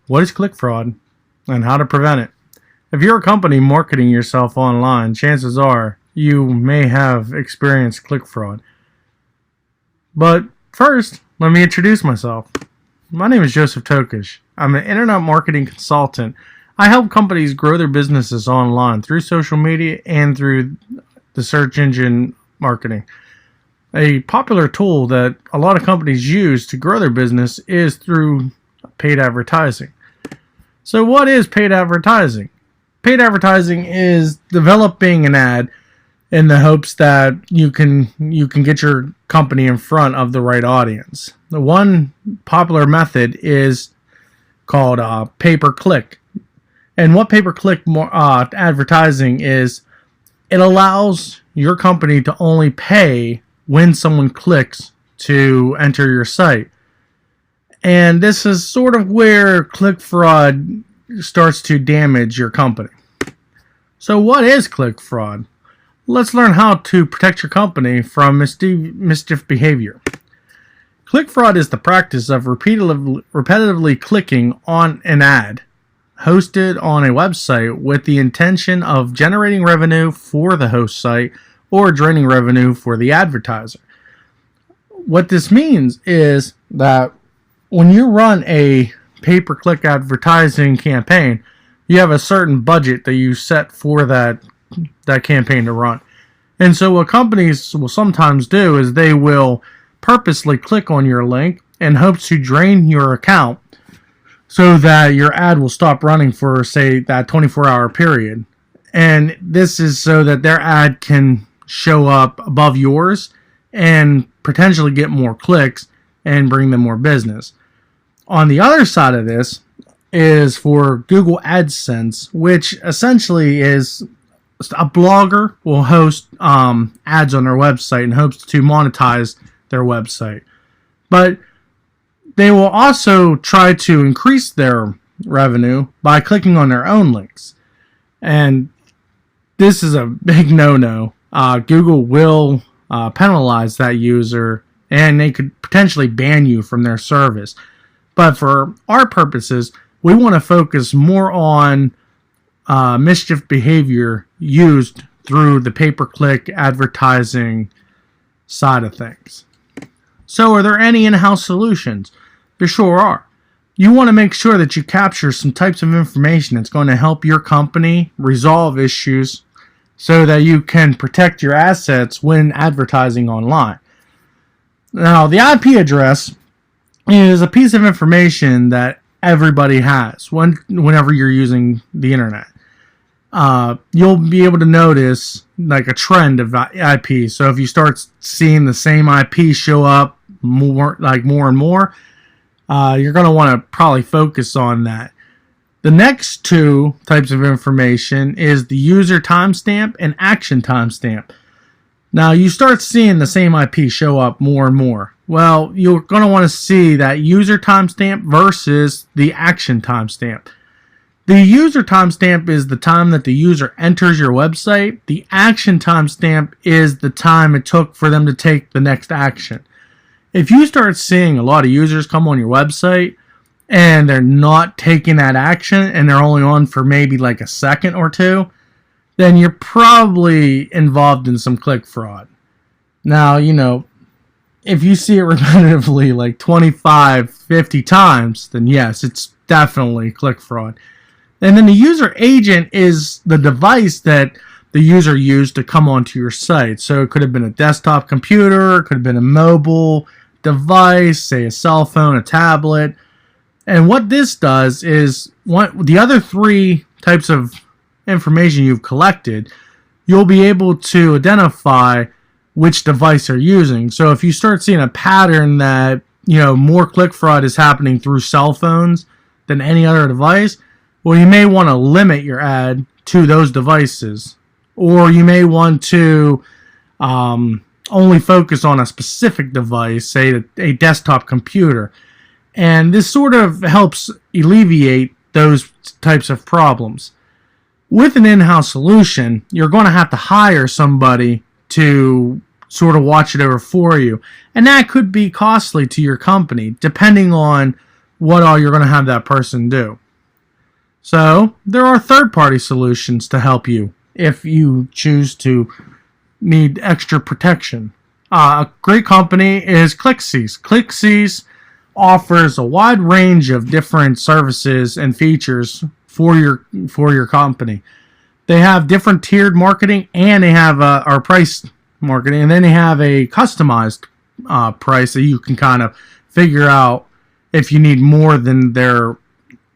What is click fraud and how to prevent it? If you're a company marketing yourself online, chances are you may have experienced click fraud. But first, let me introduce myself. My name is Joseph Tokish. I'm an internet marketing consultant. I help companies grow their businesses online through social media and through the search engine marketing. A popular tool that a lot of companies use to grow their business is through paid advertising. So what is paid advertising? Paid advertising is developing an ad in the hopes that you can get your company in front of the right audience. The one popular method is called pay-per-click. And what pay-per-click advertising is, it allows your company to only pay when someone clicks to enter your site. And this is sort of where click fraud starts to damage your company. So what is click fraud? Let's learn how to protect your company from mischief behavior. Click fraud is the practice of repetitively clicking on an ad hosted on a website with the intention of generating revenue for the host site or draining revenue for the advertiser. What this means is that when you run a pay-per-click advertising campaign, you have a certain budget that you set for that campaign to run. And so what companies will sometimes do is they will purposely click on your link in hopes to drain your account so that your ad will stop running for, say, that 24-hour period. And this is so that their ad can show up above yours and potentially get more clicks and bring them more business. On the other side of this is for Google AdSense, which essentially is a blogger will host ads on their website in hopes to monetize their website. But they will also try to increase their revenue by clicking on their own links. And this is a big no-no. Google will penalize that user, and they could potentially ban you from their service. But for our purposes, we want to focus more on mischief behavior used through the pay-per-click advertising side of things. So are there any in-house solutions? There sure are. You want to make sure that you capture some types of information that's going to help your company resolve issues so that you can protect your assets when advertising online. Now, the IP address is a piece of information that everybody has whenever you're using the internet. You'll be able to notice like a trend of IP. So if you start seeing the same IP show up more and more, you're going to want to probably focus on that. The next two types of information is the user timestamp and action timestamp. Now you start seeing the same IP show up more and more. Well, you're going to want to see that user timestamp versus the action timestamp. The user timestamp is the time that the user enters your website. The action timestamp is the time it took for them to take the next action. If you start seeing a lot of users come on your website and they're not taking that action and they're only on for maybe like a second or two, then you're probably involved in some click fraud. Now, if you see it repetitively like 25, 50 times, then yes, it's definitely click fraud. And then the user agent is the device that the user used to come onto your site. So it could have been a desktop computer, it could have been a mobile device, say a cell phone, a tablet. And what this does is, the other three types of information you've collected, you'll be able to identify which device they're using. So if you start seeing a pattern that, more click fraud is happening through cell phones than any other device, well, you may want to limit your ad to those devices. Or you may want to only focus on a specific device, say a desktop computer. And this sort of helps alleviate those types of problems. With an in-house solution, you're going to have to hire somebody to sort of watch it over for you. And that could be costly to your company, depending on what all you're going to have that person do. So there are third-party solutions to help you if you choose to need extra protection. A great company is ClickSees. ClickSees offers a wide range of different services and features for your company. They have different tiered marketing, and they have our price marketing, and then they have a customized price that you can kind of figure out if you need more than their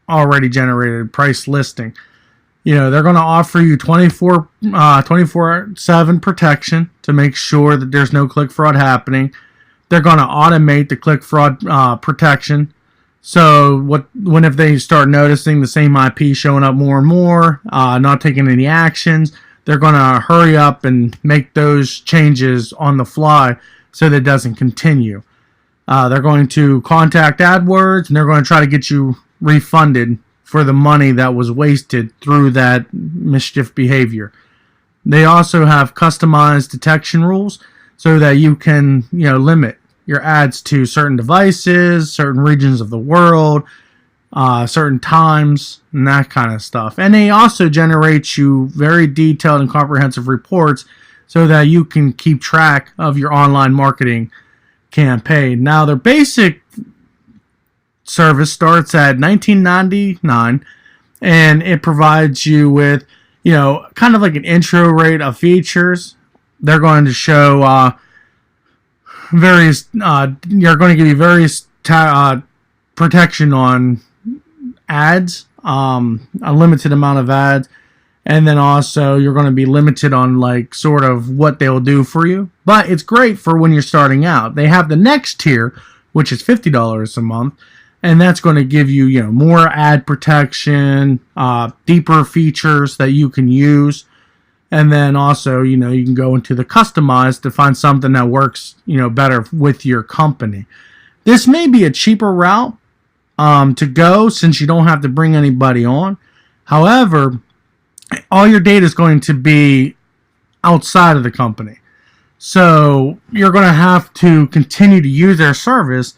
already generated price listing. You know, they're going to offer you 24/7 protection to make sure that there's no click fraud happening. They're going to automate the click fraud protection. So when if they start noticing the same IP showing up more and more, not taking any actions, they're going to hurry up and make those changes on the fly so that it doesn't continue. They're going to contact AdWords, and they're going to try to get you refunded for the money that was wasted through that mischief behavior. They also have customized detection rules so that you can, limit your ads to certain devices, certain regions of the world, certain times, and that kind of stuff. And they also generate you very detailed and comprehensive reports so that you can keep track of your online marketing campaign. Now, their basic service starts at $19.99, and it provides you with, kind of like an intro rate of features. They're going to show various. You're going to give you various protection on ads, a limited amount of ads, and then also you're going to be limited on like sort of what they'll do for you. But it's great for when you're starting out. They have the next tier, which is $50 a month. And that's going to give you, more ad protection, deeper features that you can use. And then also, you can go into the customized to find something that works, better with your company. This may be a cheaper route to go since you don't have to bring anybody on. However, all your data is going to be outside of the company. So you're going to have to continue to use their service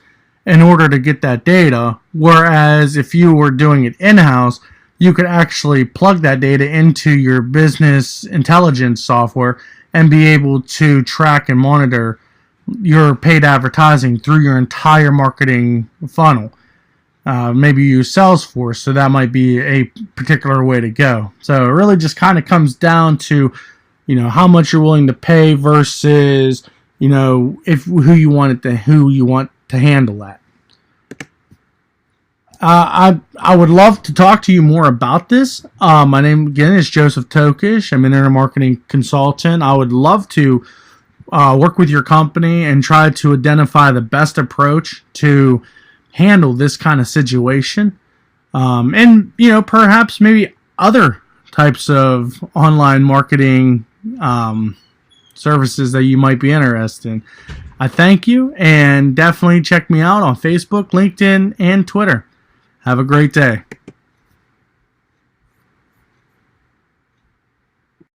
in order to get that data, whereas if you were doing it in-house, you could actually plug that data into your business intelligence software and be able to track and monitor your paid advertising through your entire marketing funnel. Maybe you use Salesforce, so that might be a particular way to go. So it really just kind of comes down to, how much you're willing to pay versus, who you want to handle that. I would love to talk to you more about this. My name again is Joseph Tokish. I'm an internet marketing consultant. I would love to work with your company and try to identify the best approach to handle this kind of situation. And perhaps maybe other types of online marketing services that you might be interested in. I thank you, and definitely check me out on Facebook, LinkedIn, and Twitter. Have a great day.